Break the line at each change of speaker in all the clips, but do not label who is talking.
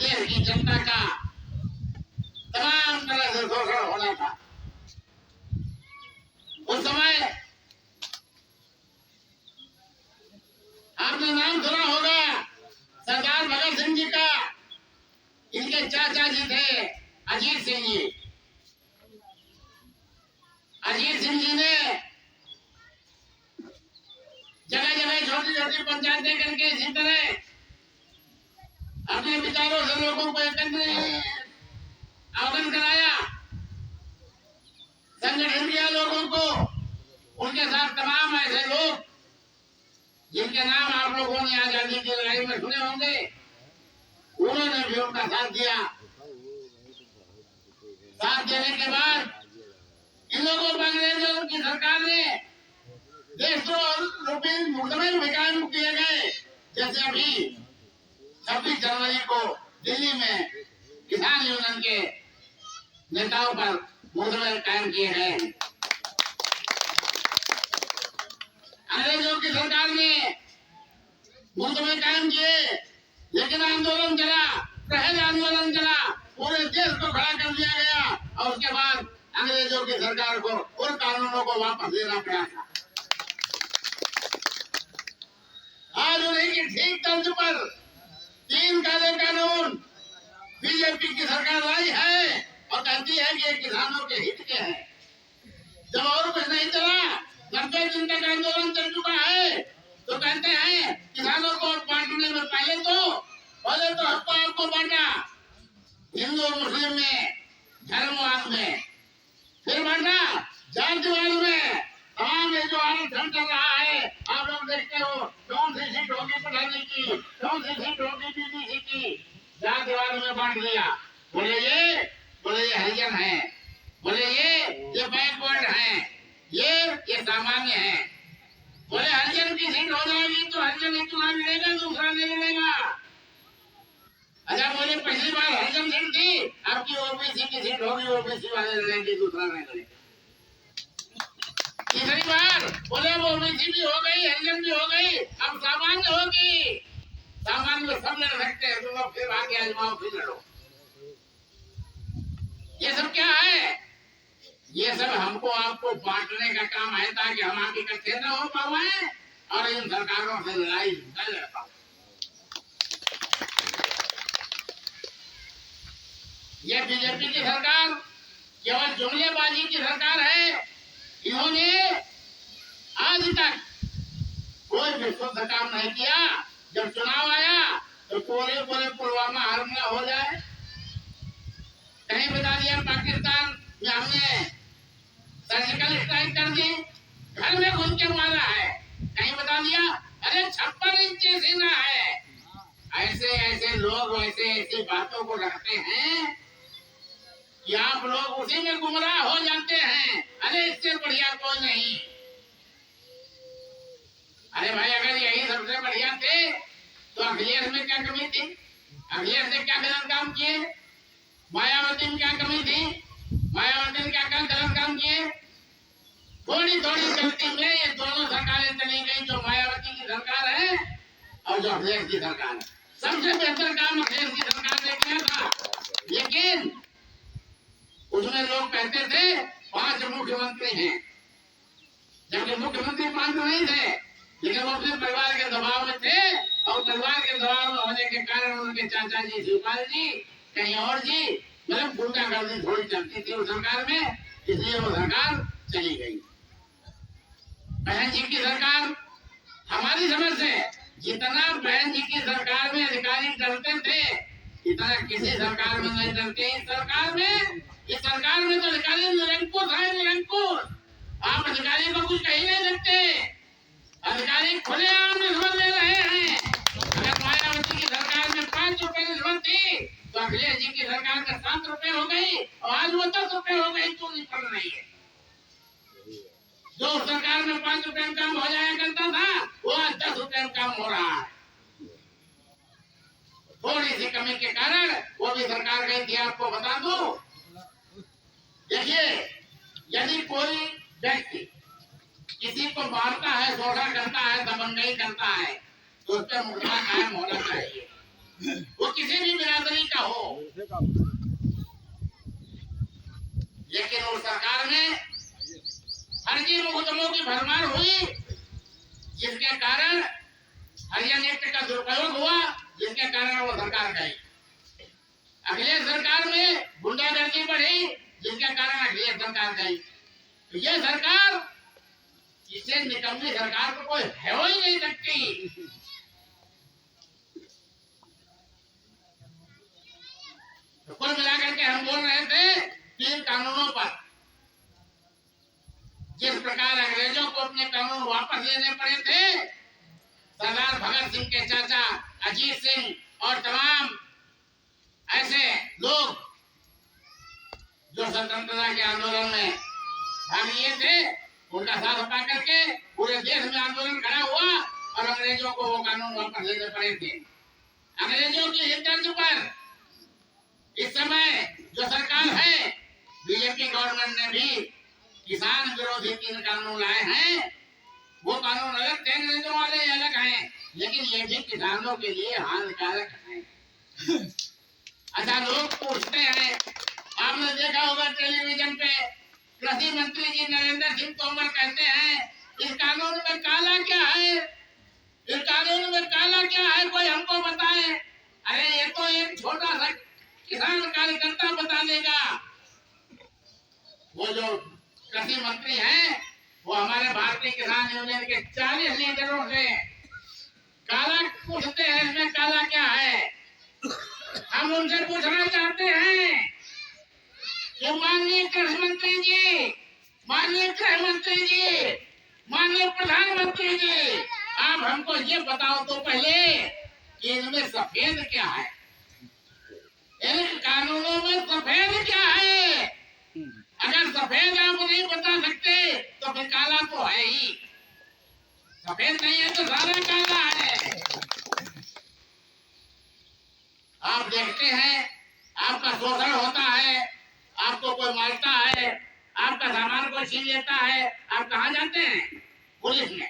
देश की जनता का तमाम तरह से शोषण होना था। उस समय आपने नाम सुना होगा सरदार भगत सिंह जी का। इनके चाचा जी थे अजीत सिंह जी। अजीत सिंह जी ने जगह जगह छोटी छोटी पंचायतें करके इसी तरह अपने विचारों से लोगों को एकत्र आह्वान कराया, संगठन किया लोगों को। उनके साथ तमाम ऐसे लोग जिनके नाम आप लोगों ने आजादी की लड़ाई में सुने होंगे, उन्होंने भी उनका साथ दिया। साथ देने के बाद इन लोगों को अंग्रेजों की सरकार ने देशद्रोही मुकदमे भी कायम किए गए। जैसे अभी 26 जनवरी को दिल्ली में किसान यूनियन के नेताओं पर मुकदमे कायम किए गए। अंग्रेजों की सरकार ने मुकदमे कायम किए, लेकिन आंदोलन चला, पहले आंदोलन चला, पूरे देश को खड़ा कर दिया गया और उसके बाद अंग्रेजों की सरकार को उन कानूनों को वापस लेना पड़ा था। आज उन्हीं की ठीक तर्ज पर 3 काले कानून बीजेपी की सरकार लाई है और कहती है कि ये किसानों के हित के हैं। जब और कुछ नहीं चला, 90 दिन तक आंदोलन चल चुका है, तो कहते हैं किसानों को बांटने में पहले तो आपको बांटा हिंदू मुस्लिम में, धर्मवाद में, फिर बांटा जातिवाद में। तमाम ये जो आरक्षण चल रहा है, आप लोग देखते हो, कौन सी सीट होगी प्रधानी की, कौन सी सीट होगी बीडीसी की, जातिवाद में बांट दिया। बोले ये हरिजन है, बोले ये बैकवर्ड है, ये सामान्य है। बोले हरिजन की सीट हो जाएगी तो हरिजन ही चुनाव लड़ेगा, दूसरा नहीं लड़ेगा। अच्छा बोले पिछली बार हरिजन सीट थी, आपकी ओबीसी की सीट होगी, ओबीसी वाले लड़ेंगे, दूसरा नहीं लड़ेगा। तीसरी बार बोले वो ओबीसी भी हो गई, हरिजन भी हो गई, अब सामान्य होगी। सामान्य सब लड़ सकते हैं, तो फिर आगे आजमाओ, फिर लड़ो। ये सब क्या है? ये सब हमको आपको बांटने का काम है, ताकि हम आगे इकट्ठे न हो पाए और इन सरकारों से लड़ाई न लड़ पाए। ये बीजेपी की सरकार केवल जुमलेबाजी की सरकार है। इन्होंने आज तक कोई भी शुद्ध काम नहीं किया। जब चुनाव आया तो पूरे पुलवामा हमला हो जाए, कहीं बता दिया पाकिस्तान में हमने सर्जिकल स्ट्राइक कर दी, घर में घुस के मारा है, कहीं बता दिया अरे 56 इंच सीना है। ऐसे लोग ऐसी बातों को रखते हैं कि आप लोग उसी में गुमराह हो जाते हैं। अरे इससे बढ़िया कोई नहीं। अरे भाई अगर यही सबसे बढ़िया थे तो अखिलेश में क्या कमी थी? अखिलेश ने क्या गलत काम किए? मायावती में क्या कमी थी? मायावती ने क्या गलत काम किए? थोड़ी गलती में ये दोनों सरकारें चली गई, जो मायावती की सरकार है और जो अखिलेश की सरकार है। सबसे बेहतर काम अखिलेश की सरकार ने किया था, लेकिन उसमें लोग कहते थे 5 मुख्यमंत्री हैं, जबकि मुख्यमंत्री 5 नहीं थे, लेकिन वो अपने परिवार के दबाव में थे और परिवार के दबाव में होने के कारण उनके चाचा जी शिवपाल जी, कहीं और जी, मतलब गुंडागर्दी थोड़ी चलती थी उस सरकार में, इसलिए वो सरकार चली गई। बहन जी की सरकार, हमारी समझ से जितना बहन जी की सरकार में अधिकारी डरते थे, इतना किसी सरकार में नहीं डरते। इस सरकार में तो अधिकारी निरंकुश है, निरंकुश। आप अधिकारी को कुछ कही नहीं सकते। अधिकारी खुलेआम रिश्वत ले रहे हैं। अगर मायावती की सरकार में 5 रुपए रिश्वत थी, तो अखिलेश जी की सरकार में 7 रुपए हो गई और आज वो 10 रुपए हो गई, तो नहीं पड़ रही है। जो सरकार में 5 रुपए में काम हो जाया करता था, वो आज 10 रुपए में काम हो रहा है। थोड़ी सी कमी के कारण वो भी सरकार गई थी। आपको बता दूं, देखिए यदि कोई व्यक्ति किसी को मारता है, शोषण करता है, दबंगई करता है, तो उस पर मुकदमा कायम होना चाहिए। वो किसी भी बिरादरी का हो, लेकिन उस सरकार में फर्जी मुकदमों की भरमार हुई, जिसके कारण हरियाणा एक्ट का दुरुपयोग हुआ, जिसके कारण वो सरकार गई। अखिलेश सरकार में गुंडागर्दी बढ़ी, जिसके कारण अखिलेश सरकार गई। तो ये सरकार, इससे निकम्मी सरकार को कोई है ही नहीं सकती। तो कुल मिलाकर के हम बोल रहे थे 3 कानूनों पर। जिस प्रकार अंग्रेजों को अपने कानून वापस लेने पड़े थे, सरदार भगत सिंह के चाचा अजीत सिंह और तमाम ऐसे लोग जो स्वतंत्रता के आंदोलन में भाग लिए थे, उनका साथ पा करके पूरे देश में आंदोलन खड़ा हुआ और अंग्रेजों को वो कानून वापस लेने पड़े थे। अंग्रेजों की हितर्ज पर इस समय जो सरकार है, बीजेपी गवर्नमेंट ने भी किसान विरोधी 3 कानून लाए हैं। वो कानून अलग थे, अंग्रेजों वाले अलग हैं, लेकिन ये भी किसानों के लिए हानिकारक हैं। अच्छा, लोग पूछते हैं, आपने देखा होगा टेलीविजन पे, कृषि मंत्री जी नरेंद्र सिंह तोमर कहते हैं इस कानून में काला क्या है, इस कानून में काला क्या है, कोई हमको बताए। अरे ये तो एक छोटा सा किसान कार्यकर्ता बता देगा। वो जो कृषि मंत्री हैं, वो हमारे भारतीय किसान यूनियन के 40 लीडरों से काला पूछते हैं, इसमें काला क्या है। हम उनसे पूछना चाहते हैं कि माननीय कृषि मंत्री जी, माननीय गृह मंत्री जी, माननीय प्रधानमंत्री जी, आप हमको ये बताओ तो पहले कि इनमें सफेद क्या है, इन कानूनों में सफेद क्या है। अगर सफेद आप नहीं बता सकते तो फिर काला तो है ही। सफेद नहीं है तो सारा काला है। आप देखते हैं, आपका शोषण होता है, आपको कोई मारता है, आपका सामान कोई छीन लेता है, आप कहाँ जाते हैं? पुलिस में।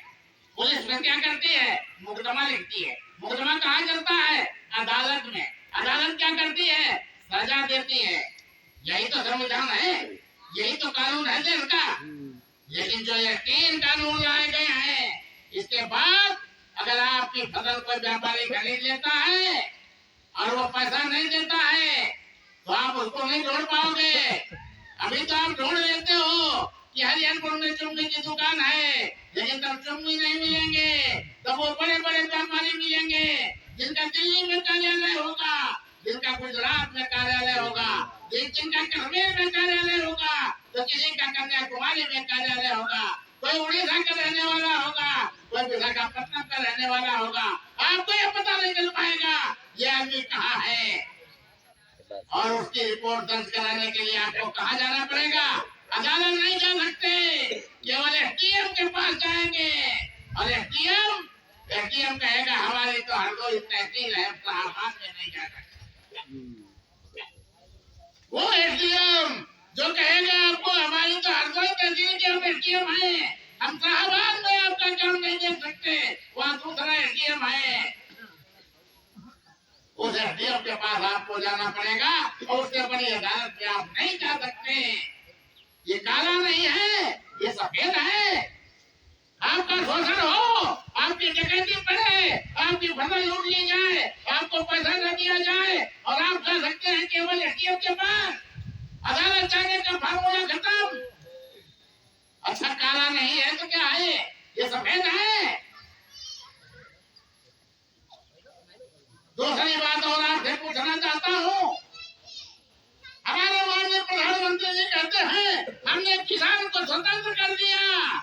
पुलिस में क्या करती है? मुकदमा लिखती है। मुकदमा कहाँ चलता है? अदालत में। अदालत क्या करती है? सजा देती है। यही तो संविधान है, यही तो कानून है देश का। लेकिन जो ये 3 कानून लाए गए हैं, इसके बाद अगर आपकी फसल कोई व्यापारी खरीद लेता है और वो पैसा नहीं देता है तो आप उसको नहीं ढूंढ पाओगे। अभी तो आप ढूंढ लेते हो कि हरियाणपुर में चुम्मी की दुकान है, लेकिन तब चुम्मी नहीं मिलेंगे, तब वो बड़े बड़े व्यापारी मिलेंगे जिनका दिल्ली में कार्यालय होगा, जिनका गुजरात में कार्यालय होगा, जिनका कश्मीर में कार्यालय होगा, तो किसी का कन्याकुमारी में कार्यालय होगा, कोई उड़ीसा का रहने वाला होगा, कोई विशाखापट्टनम का रहने वाला होगा। आपको यह पता नहीं चल पाएगा ये आदमी कहाँ है। और उसकी रिपोर्ट दर्ज कराने के लिए आपको कहाँ जाना पड़ेगा? अदालत नहीं जा सकते, केवल एसडीएम के पास जाएंगे और एसडीएम कहेगा हमारी तो हरदोई तहसील है, इलाहाबाद में नहीं जा सकते। वो एसडीएम जो कहेगा आपको हमारी तो हरदोई तहसील के हम एसडीएम हैं, हम इलाहाबाद में आपका काम नहीं दे सकते, वहाँ दूसरा एसडीएम है। उस एसडीएम के पास आपको जाना पड़ेगा और उससे बड़ी अदालत में आप नहीं जा सकते। ये काला नहीं है, ये सफेद है। आपका शोषण हो, आपकी डकैती पड़े, आपकी फसल लूट ली जाए, आपको पैसा न दिया जाए और आप जा सकते हैं केवल एसडीएम के पास। अदालत जाने का फार्मूला खत्म। अच्छा, काला नहीं है तो क्या है? ये सफेद है। दूसरी बात और आपसे पूछना चाहता हूँ, हमारे माननीय प्रधानमंत्री जी कहते हैं हमने किसान को स्वतंत्र कर दिया।